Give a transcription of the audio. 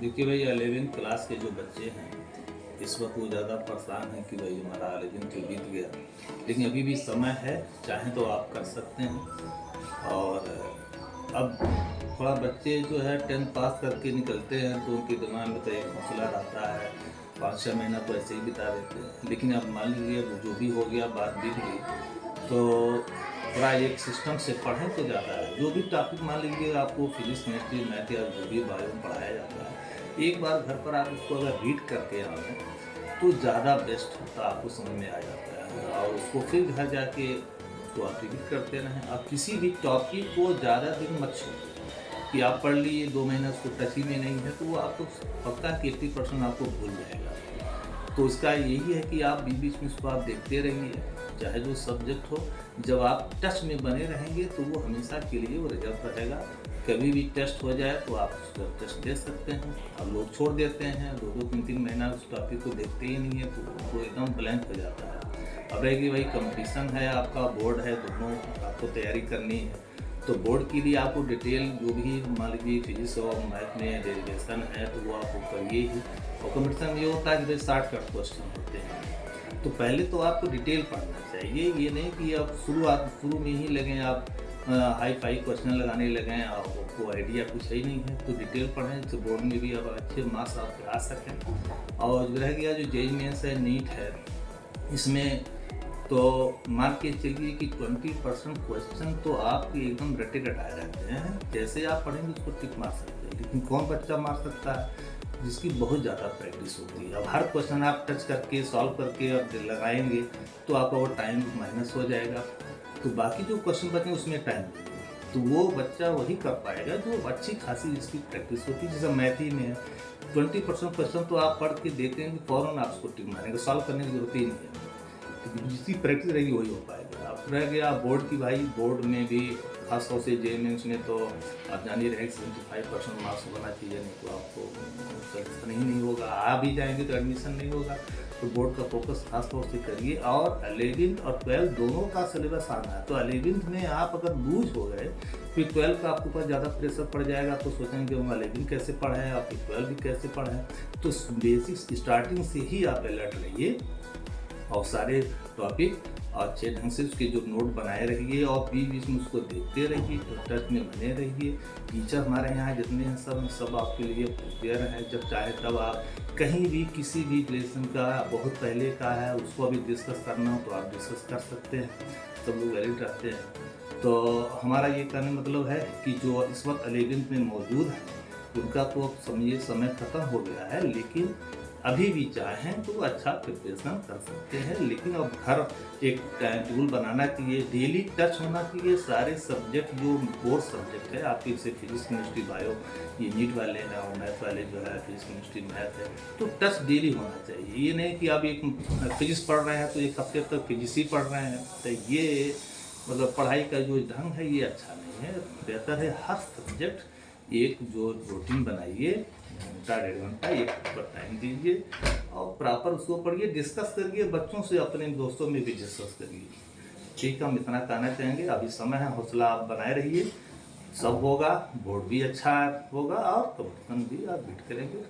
देखिए भाई 11th class के जो बच्चे हैं इस वक्त वो ज़्यादा परेशान हैं कि भाई हमारा 11th तो बीत गया, लेकिन अभी भी समय है, चाहें तो आप कर सकते हैं। और अब थोड़ा बच्चे जो है 10th पास करके निकलते हैं तो उनके दिमाग में तो एक हौसला रहता है, 5-6 महीना तो ऐसे ही बिता देते हैं। लेकिन अब मान लीजिए जो भी हो गया, बात बीत गई, तो थोड़ा एक सिस्टम से पढ़ें तो ज़्यादा है। जो भी टॉपिक मान लीजिए आपको फिजिक्स, केमिस्ट्री, मैथ या जो भी बायो में पढ़ाया जाता है, एक बार घर पर आप उसको अगर रीड करके आएँ तो ज़्यादा बेस्ट होता, आपको समझ में आ जाता है। और उसको फिर घर जाके उसको आप रिपीट करते रहें। आप किसी भी टॉपिक को ज़्यादा दिन मत छोड़िए कि आप पढ़ लिए 2 महीना उसको टच ही में नहीं है तो वो आपको पक्का कि 80% आपको भूल जाएगा। तो इसका यही है कि आप बीच-बीच में उसको आप देखते रहिए, चाहे जो सब्जेक्ट हो। जब आप टच में बने रहेंगे तो वो हमेशा के लिए वो रिजर्व रहेगा। कभी भी टेस्ट हो जाए तो आप उसका टेस्ट दे सकते हैं। अब लोग छोड़ देते हैं, 2-2 3-3 महीना उस टॉपिक को देखते ही नहीं है तो उनको एकदम ब्लैंक हो जाता है। अब है कि भाई कंपटीशन है, आपका बोर्ड है, दोनों आपको तैयारी करनी है। तो बोर्ड के लिए आपको डिटेल जो भी मान लीजिए फिजिक्स और मैथ में डेरिवेशन है तो वो आपको करिए ही। और कंपटीशन में ये होता है कि भाई 60 कट क्वेश्चन होते हैं, तो पहले तो आपको डिटेल पढ़ना चाहिए। ये नहीं कि आप शुरू में ही लगें आप हाई फाई क्वेश्चन लगाने लगें और आपको आइडिया कुछ ही नहीं है। तो डिटेल पढ़ें तो बोर्ड में भी अब अच्छे मार्क्स आपके आ सकें। और जो रह गया जो जेईई मेंस है, नीट है, इसमें तो मान के चलिए कि 20% क्वेश्चन तो आपके एकदम रटे रटाए रहते हैं। जैसे आप पढ़ेंगे उसको टिक मार सकते हैं, लेकिन कौन बच्चा मार सकता है जिसकी बहुत ज़्यादा प्रैक्टिस होती है। अब हर क्वेश्चन आप टच करके सॉल्व करके अब लगाएंगे तो आपका वो टाइम माइनस हो जाएगा। तो बाकी जो क्वेश्चन बचे उसमें टाइम लगेगा, तो वो बच्चा वही कर पाएगा जो अच्छी खासी जिसकी प्रैक्टिस होती है। जैसे मैथ ही में है, 20% क्वेश्चन तो आप पढ़ के देते हैं कि फ़ौरन आप उसको टिक मारेंगे, सॉल्व करने की जरूरत ही नहीं है। जिसकी प्रैक्टिस रहेगी वही हो पाएगा। अब रह गया बोर्ड की, भाई बोर्ड में भी खास तौर से जेईई मेंस में तो आप जानिए रहे 75% मार्क्स होना चाहिए, नहीं तो आपको सिलेक्शन ही नहीं होगा। आ भी जाएंगे तो एडमिशन नहीं होगा। तो बोर्ड का फोकस खास तौर से करिए। और 11th और 12th दोनों का सिलेबस आना है, तो 11th में आप अगर लूज हो गए फिर 12th का आपके ऊपर ज़्यादा प्रेशर पड़ जाएगा, तो सोचेंगे हम 11th कैसे पढ़ें और फिर 12th भी कैसे पढ़ें। तो बेसिक स्टार्टिंग से ही आप अलर्ट रहिए और सारे टॉपिक अच्छे ढंग से उसके जो नोट बनाए रहिए और बीच में उसको देखते रहिए, टच में बने रहिए। टीचर हमारे यहाँ जितने हैं सब आपके लिए प्रिपेयर हैं। जब चाहे तब आप कहीं भी किसी भी लेसन का बहुत पहले का है उसको अभी डिस्कस करना हो तो आप डिस्कस कर सकते हैं, सब लोग वैलिड रहते हैं। तो हमारा ये कहने मतलब है कि जो इस वक्त 11th में मौजूद हैं उनका तो अब समझिए समय ख़त्म हो गया है, लेकिन अभी भी चाहें तो अच्छा प्रिपरेशन कर सकते हैं। लेकिन अब घर एक टाइम टेबल बनाना चाहिए, डेली टच होना चाहिए सारे सब्जेक्ट जो कोर सब्जेक्ट है आपके, जैसे फिजिक्स, केमिस्ट्री, बायो, ये नीट वाले हैं और मैथ वाले जो है फिजिक्स, केमिस्ट्री, मैथ है, तो टच डेली होना चाहिए। ये नहीं कि आप एक फिजिक्स पढ़ रहे हैं तो एक हफ्ते तक फिजिक्स ही पढ़ रहे हैं, तो ये मतलब पढ़ाई का जो ढंग है ये अच्छा नहीं है। बेहतर है हर सब्जेक्ट एक जो रूटीन बनाइए, घंटा 1.5 घंटा एक पर टाइम दीजिए और प्रॉपर उसको पढ़िए, डिस्कस करिए, बच्चों से अपने दोस्तों में भी डिस्कस करिए। ठीक है, हम इतना कहना चाहेंगे। अभी समय है, हौसला आप बनाए रहिए, सब होगा, बोर्ड भी अच्छा होगा और कंपटीशन भी आप बीट करेंगे।